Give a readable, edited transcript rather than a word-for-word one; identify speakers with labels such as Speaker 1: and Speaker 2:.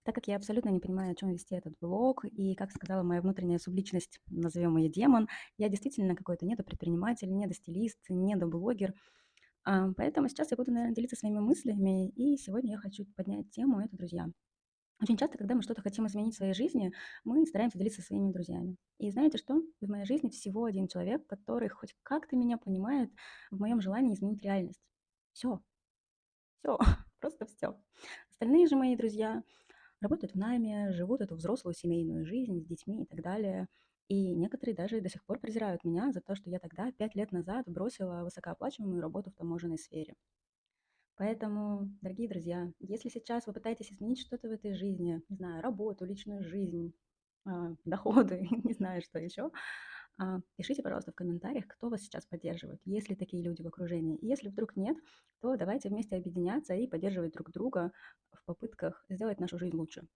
Speaker 1: Так как я абсолютно не понимаю, о чем вести этот блог, и, как сказала моя внутренняя субличность, назовем ее демон, я действительно какой-то недопредприниматель, недостилист, недоблогер. Поэтому сейчас я буду, наверное, делиться своими мыслями, и сегодня я хочу поднять тему это друзья. Очень часто, когда мы что-то хотим изменить в своей жизни, мы стараемся делиться со своими друзьями. И знаете что? В моей жизни всего один человек, который хоть как-то меня понимает в моем желании изменить реальность. Все, все, просто все. Остальные же мои друзья работают в найме, живут эту взрослую семейную жизнь с детьми и так далее. И некоторые даже до сих пор презирают меня за то, что я тогда, 5 лет назад, бросила высокооплачиваемую работу в таможенной сфере. Поэтому, дорогие друзья, если сейчас вы пытаетесь изменить что-то в этой жизни, не знаю, работу, личную жизнь, доходы, не знаю, что еще, пишите, пожалуйста, в комментариях, кто вас сейчас поддерживает, есть ли такие люди в окружении. И если вдруг нет, то давайте вместе объединяться и поддерживать друг друга в попытках сделать нашу жизнь лучше.